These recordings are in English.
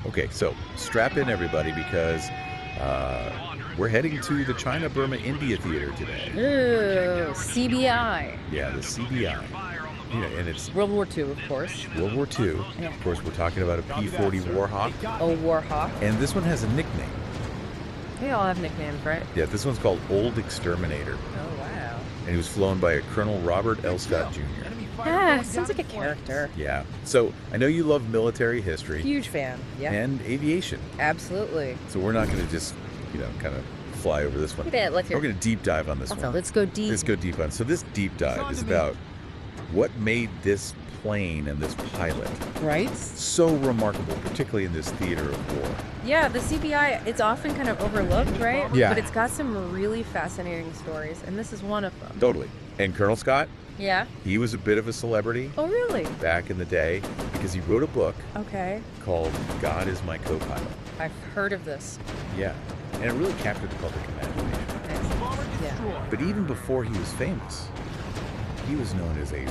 Okay, so strap in everybody because we're heading to the China-Burma-India theater today. Ooh, CBI. Yeah, the CBI. And it's World War II, of course. World War II. Yeah. Of course, we're talking about a P-40 Warhawk. Oh, Warhawk. And this one has a nickname. They all have nicknames, right? Yeah, this one's called Old Exterminator. Oh, wow. And he was flown by a Colonel Robert L. Scott Jr. Ah, sounds like a character. Yeah. So I know you love military history Huge fan. Yeah. and aviation. Absolutely. So we're not going to just, kind of fly over this one. Yeah, let's hear. We're going to deep dive on this one. Let's go deep. Let's go deep on. So this deep dive is about what made this plane and this pilot Right? so remarkable, particularly in this theater of war. Yeah, the CBI, it's often kind of overlooked, right? Yeah. But it's got some really fascinating stories, and this is one of them. Totally. And Colonel Scott, Yeah? he was a bit of a celebrity Oh, really? back in the day because he wrote a book Okay. called God is My Co-Pilot. I've heard of this. Yeah. And it really captured the public imagination. Yeah. But even before he was famous, he was known as a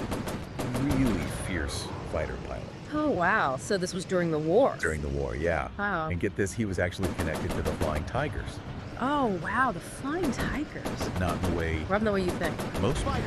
really fierce fighter pilot. Oh, wow. So this was during the war. During the war, yeah. Wow. And get this, he was actually connected to the Flying Tigers. Oh, wow. The Flying Tigers. Not in the way Not the way you think. most people.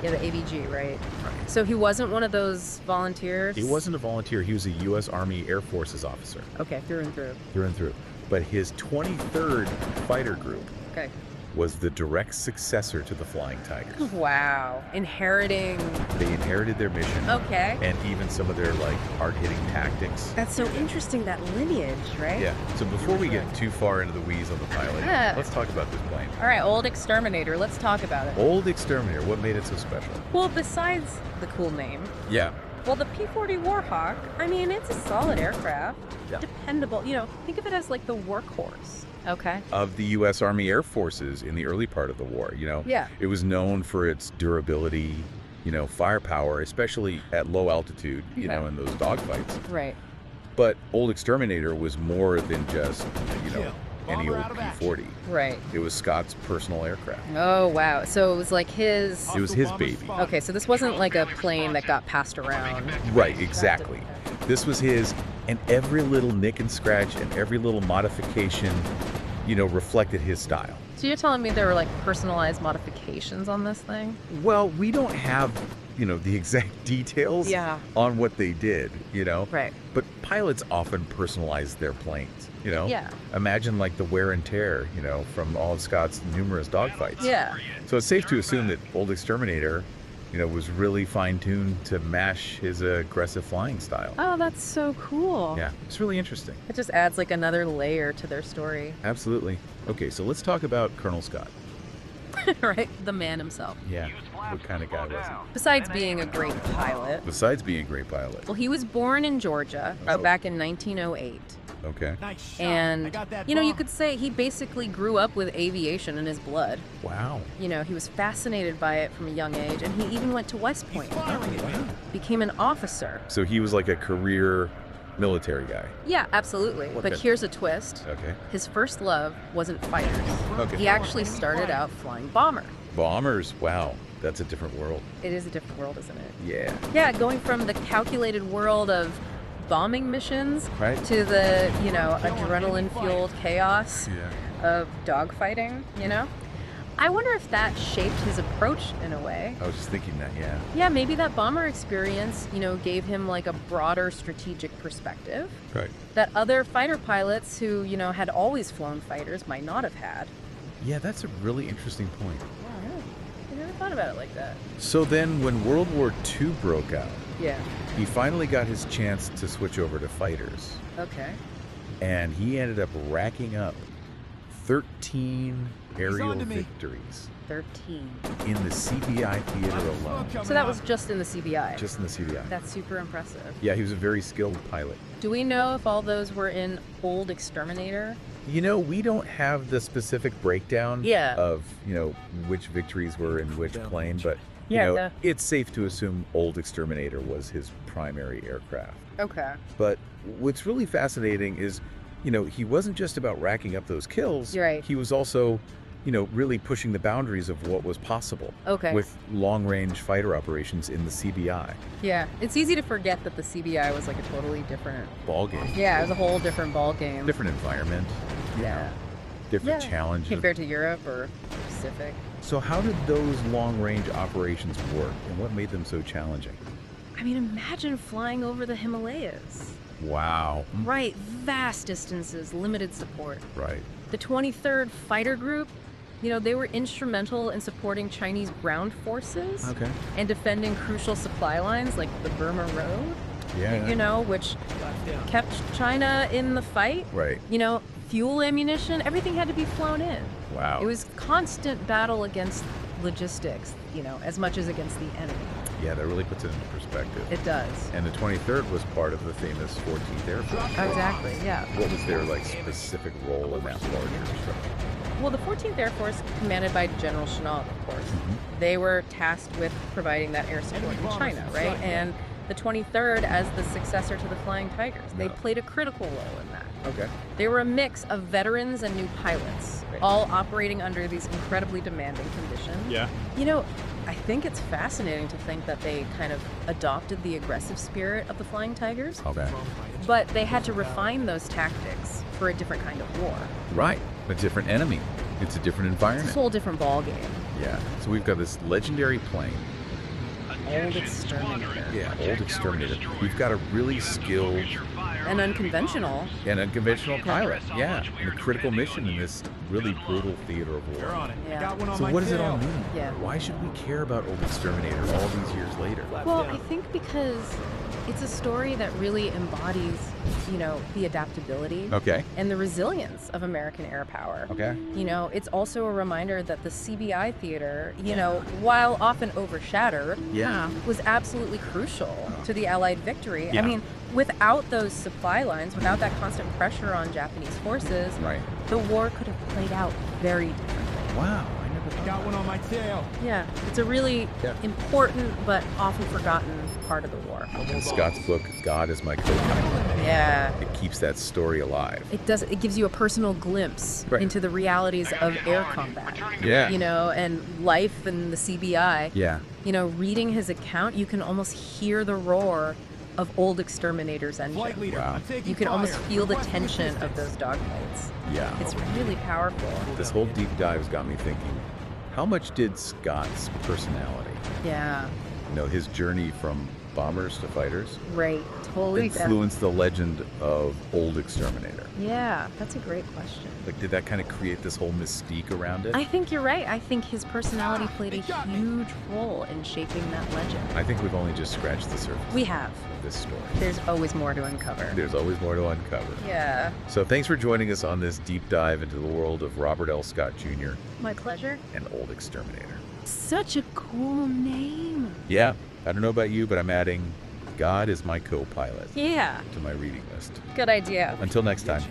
Yeah, the ABG, right? Right. So he wasn't one of those volunteers? He wasn't a volunteer. He was a U.S. Army Air Forces officer, Okay, through and through. through and through. But his 23rd Fighter Group Okay. was the direct successor to the Flying Tigers. Wow. Inheriting. They inherited their mission Okay. and even some of their hard-hitting tactics. That's so interesting, that lineage, right? Yeah. So before we get too far into the weeds on the pilot, Yeah. let's talk about this plane. All right, Old Exterminator. Let's talk about it. Old Exterminator, what made it so special? Well, besides the cool name, Yeah. well, the P-40 Warhawk, I mean, it's a solid aircraft. Yeah. Dependable. Think of it as like the workhorse. Okay. Of the U.S. Army Air Forces in the early part of the war, Yeah. It was known for its durability, firepower, especially at low altitude, Okay. in those dogfights. Right. But Old Exterminator was more than just, any old P-40. Right. It was Scott's personal aircraft. Oh, wow. So it was like his... It was his baby. Okay, so this wasn't like a plane that got passed around. Right, exactly. This was his, and every little nick and scratch and every little modification, reflected his style. So you're telling me there were like personalized modifications on this thing? Well, we don't have, the exact details Yeah. on what they did, Right. But pilots often personalize their planes, Yeah. Imagine the wear and tear, from all of Scott's numerous dogfights. Yeah. So it's safe to assume that Old Exterminator, was really fine-tuned to match his aggressive flying style. Oh, that's so cool. Yeah, it's really interesting. It just adds like another layer to their story. Absolutely. Okay, so let's talk about Colonel Scott. Right? The man himself. Yeah, what kind of guy was he? Besides being a great pilot, Besides being a great pilot. well, he was born in Georgia Oh. back in 1908. Okay. And, you could say he basically grew up with aviation in his blood. Wow. He was fascinated by it from a young age, and he even went to West Point. Wow. Became an officer. So he was like a career military guy. Yeah, absolutely. What But kind- here's a twist. Okay. His first love wasn't fighters. Okay. He actually started out flying bomber. Bombers. Wow. That's a different world. It is a different world, isn't it? Yeah. Yeah, going from the calculated world of bombing missions Right. to the, adrenaline-fueled chaos Yeah. of dogfighting, I wonder if that shaped his approach in a way. I was just thinking that, yeah. Yeah, maybe that bomber experience, gave him like a broader strategic perspective Right. that other fighter pilots who, had always flown fighters might not have had. Yeah, that's a really interesting point. I never thought about it like that. So then when World War II broke out, Yeah. he finally got his chance to switch over to fighters. Okay. And he ended up racking up 13 aerial victories 13. in the CBI theater alone. So that was just in the CBI. Just in the CBI. That's super impressive. Yeah, he was a very skilled pilot. Do we know if all those were in Old Exterminator? We don't have the specific breakdown Yeah. of, which victories were in which plane, but, it's safe to assume Old Exterminator was his primary aircraft. Okay. But what's really fascinating is, he wasn't just about racking up those kills. You're right. He was also, really pushing the boundaries of what was possible Okay. with long-range fighter operations in the CBI. Yeah, it's easy to forget that the CBI was like a totally different. Ball game. Yeah, it was a whole different ball game. Different environment. Yeah. Different Yeah. challenges. Compared to Europe or Pacific. So how did those long-range operations work, and what made them so challenging? I mean, imagine flying over the Himalayas. Wow. Right, vast distances, limited support. Right. The 23rd Fighter Group, they were instrumental in supporting Chinese ground forces Okay. and defending crucial supply lines like the Burma Road, Yeah. which kept China in the fight. Right. Fuel, ammunition, everything had to be flown in. Wow. It was constant battle against logistics, as much as against the enemy. Yeah, that really puts it into perspective. It does. And the 23rd was part of the famous 14th Air Force. Exactly, yeah. What was their specific role in that larger structure? Well, the 14th Air Force, commanded by General Chennault, of course, they were tasked with providing that air support in China, right? And the 23rd, as the successor to the Flying Tigers, they played a critical role in that. Okay. They were a mix of veterans and new pilots, all operating under these incredibly demanding conditions. Yeah. I think it's fascinating to think that they kind of adopted the aggressive spirit of the Flying Tigers, Okay. but they had to refine those tactics for a different kind of war. Right. A different enemy. It's a different It's a environment. whole different ballgame. Yeah. So we've got this legendary plane. Old Exterminator. Yeah, old Exterminator. We've got a really skilled And unconventional. and unconventional pilot. Yeah. And a critical mission in this really brutal theater of war. Yeah. So what does it all mean? Yeah. Why should we care about old Exterminator all these years later? Well, I think because it's a story that really embodies, the adaptability Okay. and the resilience of American air power. Okay. It's also a reminder that the CBI theater, while often overshadowed, Yeah. was absolutely crucial to the Allied victory. Yeah. I mean, without those supply lines, without that constant pressure on Japanese forces, Right. the war could have played out very differently. Wow. I never thought. Got one on my tail. Yeah, it's a really Yeah. important but often forgotten part of the war. In Scott's book, God is my co-pilot. Yeah. It keeps that story alive. It gives you a personal glimpse Right. into the realities of air combat. Yeah. And life in the CBI. Yeah. Reading his account, you can almost hear the roar of old Exterminator's Flight engine. leader, Wow. I'm taking You can almost fire. feel the Requesting tension of assistance. those dogfights. Yeah. It's really powerful. This whole deep dive's got me thinking, how much did Scott's personality, Yeah, his journey from bombers to fighters, right. Totally. influence the legend of old Exterminator? Yeah, that's a great question. Did that kind of create this whole mystique around it? I think you're right. I think his personality played a huge role in shaping that legend. I think we've only just scratched the surface We have. of this story. There's always more to uncover. There's always more to uncover. Yeah, So thanks for joining us on this deep dive into the world of Robert L. Scott Jr. my pleasure. and Old Exterminator. Such a cool name. Yeah, I don't know about you, but I'm adding God is my co-pilot Yeah, to my reading list. good idea. Until next time.